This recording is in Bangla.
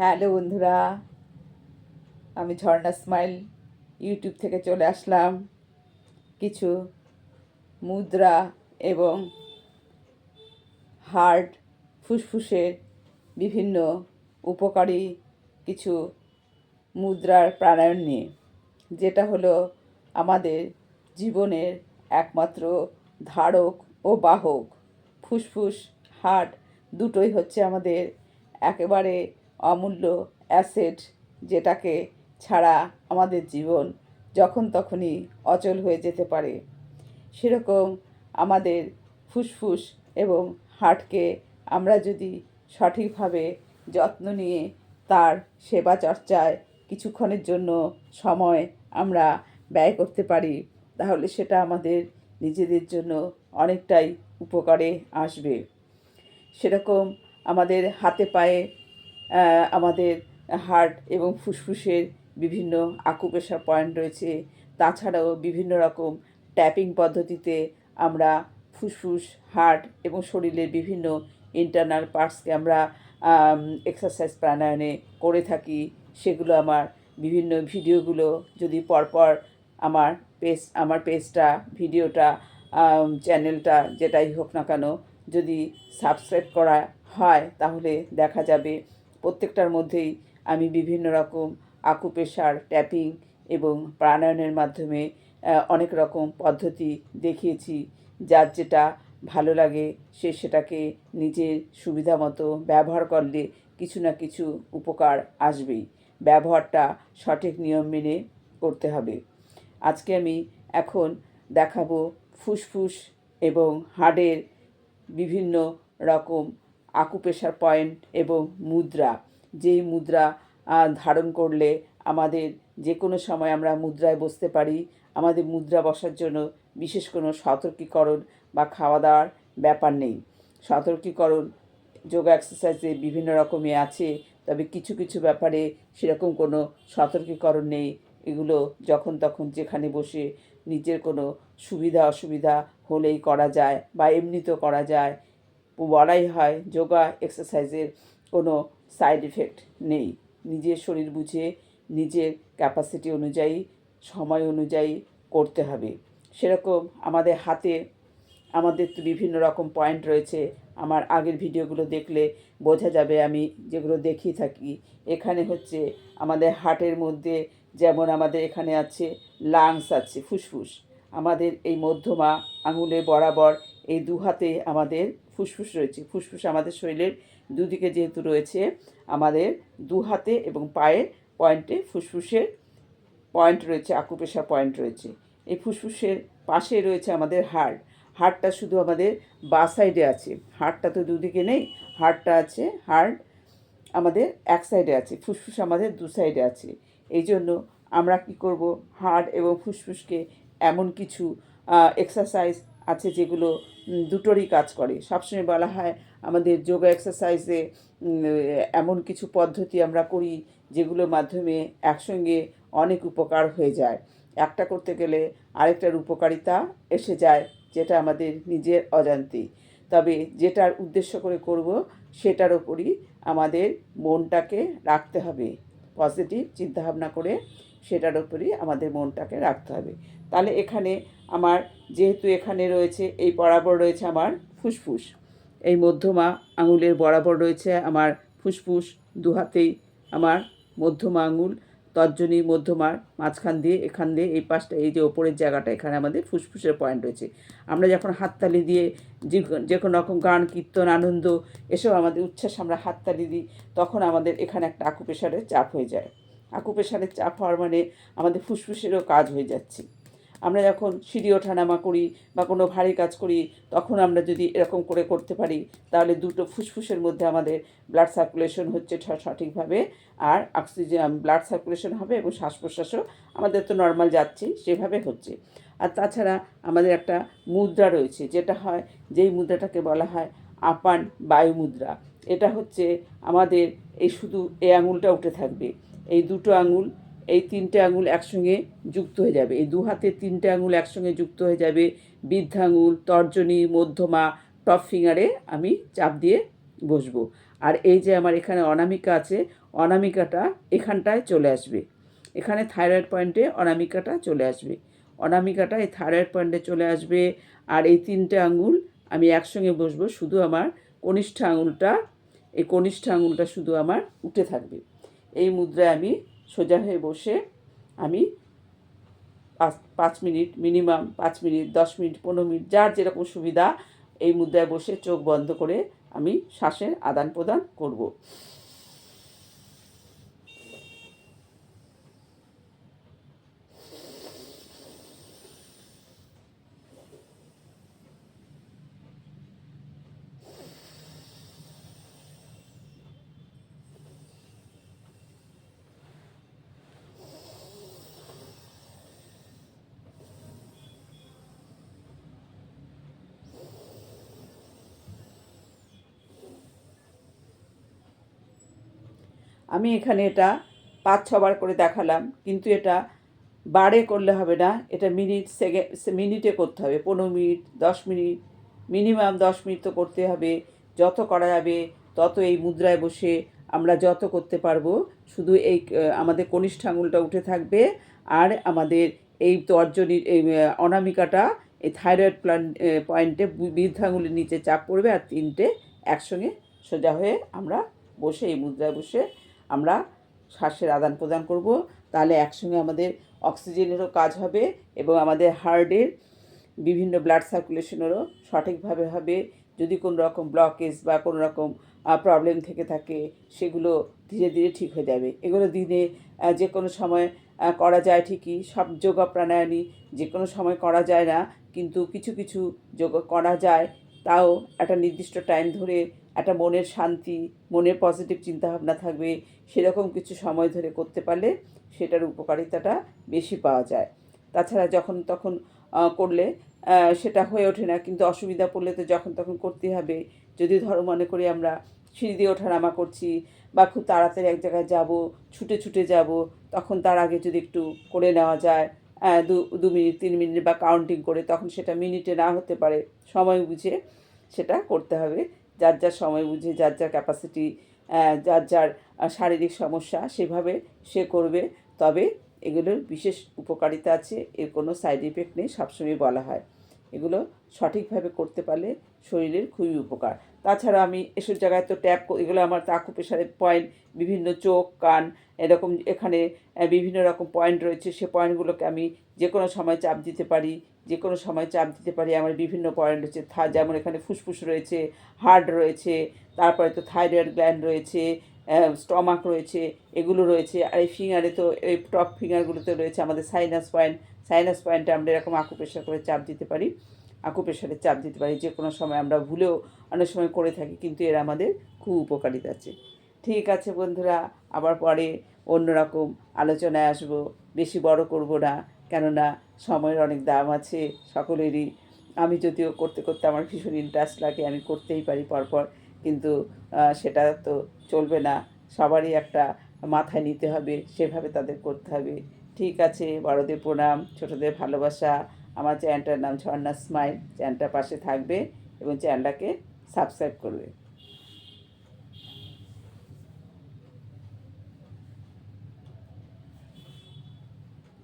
হ্যালো বন্ধুরা, আমি ঝর্ণা স্মাইল ইউটিউব থেকে চলে আসলাম কিছু মুদ্রা এবং হার্ট ফুসফুসের বিভিন্ন উপকারী কিছু মুদ্রার প্রাণায়াম নিয়ে, যেটা হলো আমাদের জীবনের একমাত্র ধারক ও বাহক। ফুসফুস হার্ট দুটোই হচ্ছে আমাদের একেবারে অমূল্য অ্যাসেট, যেটাকে ছাড়া আমাদের জীবন যখন তখনই অচল হয়ে যেতে পারে। সেরকম আমাদের ফুসফুস এবং হার্টকে আমরা যদি সঠিকভাবে যত্ন নিয়ে তার সেবা চর্চায় কিছুক্ষণের জন্য সময় আমরা ব্যয় করতে পারি, তাহলে সেটা আমাদের নিজেদের জন্য অনেকটাই উপকারে আসবে। সেরকম আমাদের হাতে পায়ে আমাদের হার্ট এবং ফুসফুসের বিভিন্ন আকুপ্রেশার পয়েন্ট রয়েছে। তাছাড়াও বিভিন্ন রকম ট্যাপিং পদ্ধতিতে আমরা ফুসফুস, হার্ট এবং শরীরের বিভিন্ন ইন্টারনাল পার্টসকে আমরা এক্সারসাইজ প্রাণায়ামে করে থাকি। সেগুলো আমার বিভিন্ন ভিডিওগুলো যদি পরপর আমার পেজটা, ভিডিওটা, চ্যানেলটা যেটাই হোক না কেন, যদি সাবস্ক্রাইব করা হয় তাহলে দেখা যাবে প্রত্যেকটার মধ্যেই আমি বিভিন্ন রকম আকুপ্রেশার, ট্যাপিং এবং প্রাণায়ামের মাধ্যমে অনেক রকম পদ্ধতি দেখিয়েছি। যার যেটা ভালো লাগে সে সেটাকে নিজের সুবিধা মতো ব্যবহার করলে কিছু না কিছু উপকার আসবেই। ব্যবহারটা সঠিক নিয়ম মেনে করতে হবে। আজকে আমি এখন দেখাবো ফুসফুস এবং হার্টের বিভিন্ন রকম আকুপ্রেশার পয়েন্ট এবং মুদ্রা। যেই মুদ্রা ধারণ করলে আমাদের যে কোনো সময় আমরা মুদ্রায় বসতে পারি। আমাদের মুদ্রা বসার জন্য বিশেষ কোনো সতর্কীকরণ বা খাওয়া দাওয়ার ব্যাপার নেই। সতর্কীকরণ যোগা এক্সারসাইজে বিভিন্ন রকমই আছে, তবে কিছু কিছু ব্যাপারে সেরকম কোনো সতর্কীকরণ নেই। এগুলো যখন তখন যেখানে বসে নিজের কোনো সুবিধা অসুবিধা হলেই করা যায় বা এমনিতেও করা যায়। বলাই হয় যোগা এক্সারসাইজের কোনো সাইড এফেক্ট নেই। নিজের শরীর বুঝে, নিজের ক্যাপাসিটি অনুযায়ী, সময় অনুযায়ী করতে হবে। সেরকম আমাদের হাতে আমাদের তো বিভিন্ন রকম পয়েন্ট রয়েছে। আমার আগের ভিডিওগুলো দেখলে বোঝা যাবে আমি যেগুলো দেখিয়ে থাকি। এখানে হচ্ছে আমাদের হার্টের মধ্যে, যেমন আমাদের এখানে আছে লাংস, আছে ফুসফুস। আমাদের এই মধ্যমা আঙুলের বরাবর এই দু হাতে আমাদের ফুসফুস রয়েছে। ফুসফুস আমাদের শরীরের দুদিকে যেহেতু রয়েছে, আমাদের দু হাতে এবং পায়ের পয়েন্টে ফুসফুসের পয়েন্ট রয়েছে, আকুপ্রেশার পয়েন্ট রয়েছে। এই ফুসফুসের পাশে রয়েছে আমাদের হার্ট। হার্টটা শুধু আমাদের বাঁ সাইডে আছে, হার্টটা তো দুদিকে নেই। হার্টটা আছে, হার্ট আমাদের এক সাইডে আছে, ফুসফুস আমাদের দু সাইডে আছে। এই জন্য আমরা কী করব, হার্ট এবং ফুসফুসকে এমন কিছু এক্সারসাইজ আছে যেগুলো দুটোরই কাজ করে। সবসময় বলা হয় আমাদের যোগা এক্সারসাইজে এমন কিছু পদ্ধতি আমরা করি যেগুলোর মাধ্যমে একসঙ্গে অনেক উপকার হয়ে যায়। একটা করতে গেলে আরেকটার উপকারিতা এসে যায়, যেটা আমাদের নিজের অজান্তেই। তবে যেটার উদ্দেশ্য করে করব সেটার ওপরই আমাদের মনটাকে রাখতে হবে। পজিটিভ চিন্তাভাবনা করে সেটার ওপরই আমাদের মনটাকে রাখতে হবে। তাহলে এখানে আমার যেহেতু এখানে রয়েছে, এই বরাবর রয়েছে আমার ফুসফুস, এই মধ্যমা আঙুলের বরাবর রয়েছে আমার ফুসফুস। দু হাতেই আমার মধ্যমা আঙুল, তর্জনী মধ্যমার মাঝখান দিয়ে, এখান দিয়ে এই পাশটা, এই যে ওপরের জায়গাটা, এখানে আমাদের ফুসফুসের পয়েন্ট রয়েছে। আমরা যখন হাততালি দিয়ে যে কোনো রকম গান, কীর্তন, আনন্দ, এসব আমাদের উচ্ছ্বাস, আমরা হাততালি দিই, তখন আমাদের এখানে একটা আকুপ্রেশারের চাপ হয়ে যায়। আকুপ্রেশারের চাপ হওয়ার মানে আমাদের ফুসফুসেরও কাজ হয়ে যাচ্ছে। আমরা যখন সিঁড়ি ওঠানামা করি বা কোনো ভারী কাজ করি, তখন আমরা যদি এরকম করে করতে পারি, তাহলে দুটো ফুসফুসের মধ্যে আমাদের ব্লাড সার্কুলেশন হচ্ছে সঠিকভাবে, আর অক্সিজেন, ব্লাড সার্কুলেশন হবে এবং শ্বাস প্রশ্বাসও আমাদের তো নর্মাল যাচ্ছে, সেভাবে হচ্ছে। আর তাছাড়া আমাদের একটা মুদ্রা রয়েছে, যেটা হয়, যেই মুদ্রাটাকে বলা হয় আপান বায়ু মুদ্রা। এটা হচ্ছে আমাদের এই শুধু এই আঙুলটা উঠে থাকবে, এই দুটো আঙুল, এই তিনটে আঙুল একসঙ্গে যুক্ত হয়ে যাবে। এই দু হাতে তিনটে আঙুল একসঙ্গে যুক্ত হয়ে যাবে। বৃদ্ধাঙুল, তর্জনী, মধ্যমা, টপ ফিঙ্গারে আমি চাপ দিয়ে বসবো। আর এই যে আমার এখানে অনামিকা আছে, অনামিকাটা এখানটায় চলে আসবে, এখানে থাইরয়েড পয়েন্টে অনামিকাটা চলে আসবে, অনামিকাটা এই থাইরয়েড পয়েন্টে চলে আসবে। আর এই 3টে আঙুল আমি একসঙ্গে বসবো, শুধু আমার কনিষ্ঠ আঙুলটা, এই কনিষ্ঠ আঙুলটা শুধু আমার উঠে থাকবে। এই মুদ্রায় আমি সোজা হয়ে বসে আমি 5 minute, minimum 5 minute, 10 minute, 15 minute, যার যেরকম সুবিধা, এই মুদ্রায় বসে চোখ বন্ধ করে আমি শ্বাসের আদান প্রদান করব। আমি এখানে এটা 5-6 বার করে দেখালাম, কিন্তু এটা বারে করলে হবে না, এটা মিনিটে করতে হবে। 15 মিনিট, 10 মিনিট, মিনিমাম 10 মিনিট তো করতে হবে। যত করা যাবে তত এই মুদ্রায় বসে আমরা যত করতে পারবো। শুধু এই আমাদের কনিষ্ঠ আঙুলটা উঠে থাকবে, আর আমাদের এই তর্জনীর এই অনামিকাটা এই থাইরয়েড পয়েন্টে বৃদ্ধাঙ্গুলির নিচে চাপ পড়বে, আর 3টে একসঙ্গে সোজা হয়ে আমরা বসে এই মুদ্রায় বসে আমরা শ্বাসের আদান প্রদান করব। তাহলে একসঙ্গে আমাদের অক্সিজেনেরও কাজ হবে এবং আমাদের হার্টের বিভিন্ন ব্লাড সার্কুলেশনেরও সঠিকভাবে হবে। যদি কোনো রকম ব্লকেজ বা কোনো রকম প্রবলেম থেকে থাকে, সেগুলো ধীরে ধীরে ঠিক হয়ে যাবে। এগুলো দিনে যে কোনো সময় করা যায় ঠিকই, সব যোগা প্রাণায়ামই যে কোনো সময় করা যায় না, কিন্তু কিছু কিছু যোগা করা যায়। তাও একটা নির্দিষ্ট টাইম ধরে, একটা মনের শান্তি, মনের পজিটিভ চিন্তাভাবনা থাকবে, সেরকম কিছু সময় ধরে করতে পারলে সেটার উপকারিতাটা বেশি পাওয়া যায়। তাছাড়া যখন তখন করলে সেটা হয়ে ওঠে না, কিন্তু অসুবিধা পড়লে তো যখন তখন করতেই হবে। যদি ধরো মনে করি আমরা সিঁড়ি দিয়ে ওঠানামা করছি, বা খুব তাড়াতাড়ি এক জায়গায় যাব, ছুটে ছুটে যাব, তখন তার আগে যদি একটু করে নেওয়া যায় 2 মিনিট, 3 মিনিট বা কাউন্টিং করে, তখন সেটা মিনিটে না হতে পারে, সময় বুঝে সেটা করতে হবে। যার যার সময় বুঝে, যার যার ক্যাপাসিটি, যার যার শারীরিক সমস্যা, সেভাবে সে করবে। তবে এগুলোর বিশেষ উপকারিতা আছে, এর কোনো সাইড এফেক্ট নেই, সবসময় বলা হয়। এগুলো সঠিকভাবে করতে পারলে শরীরের খুবই উপকার। তাছাড়া আমি এসব জায়গায় তো এগুলো আমার আকুপ্রেশারের পয়েন্ট, বিভিন্ন চোখ, কান, এরকম এখানে বিভিন্ন রকম পয়েন্ট রয়েছে। সে পয়েন্টগুলোকে আমি যে কোনো সময় চাপ দিতে পারি, যে কোনো সময় চাপ দিতে পারি। আমার বিভিন্ন পয়েন্ট রয়েছে, যেমন এখানে ফুসফুস রয়েছে, হার্ট রয়েছে, তারপরে তো থাইরয়েড গ্ল্যান্ড রয়েছে, স্টমাক রয়েছে, এগুলো রয়েছে। আর এই ফিঙ্গারে তো, এই টপ ফিঙ্গারগুলোতে রয়েছে আমাদের সাইনাস পয়েন্ট। সাইনাস পয়েন্টে আমরা এরকম আকুপ্রেশার করে চাপ দিতে পারি, আকুপ্রেশারে চাপ দিতে পারি। যে কোনো সময় আমরা ভুলেও অনেক সময় করে থাকি, কিন্তু এর আমাদের খুব উপকারিতা আছে। ঠিক আছে বন্ধুরা, আবার পরে অন্যরকম আলোচনায় আসবো। বেশি বড় করব না, কেননা সময়ের অনেক দাম আছে সকলেরই। আমি যদিও করতে করতে আমার ভীষণ ইন্টারেস্ট লাগে, আমি করতেই পারি পরপর, কিন্তু সেটা তো চলবে না। সবারই একটা মাথায় নিতে হবে, সেভাবে তাদের করতে হবে। ঠিক আছে, বড়দের প্রণাম, ছোটদের ভালোবাসা। আমার চ্যানেলটার নাম ঝর্ণা স্মাইল, চ্যানেলটার পাশে থাকবে এবং চ্যানেলটাকে সাবস্ক্রাইব করবে।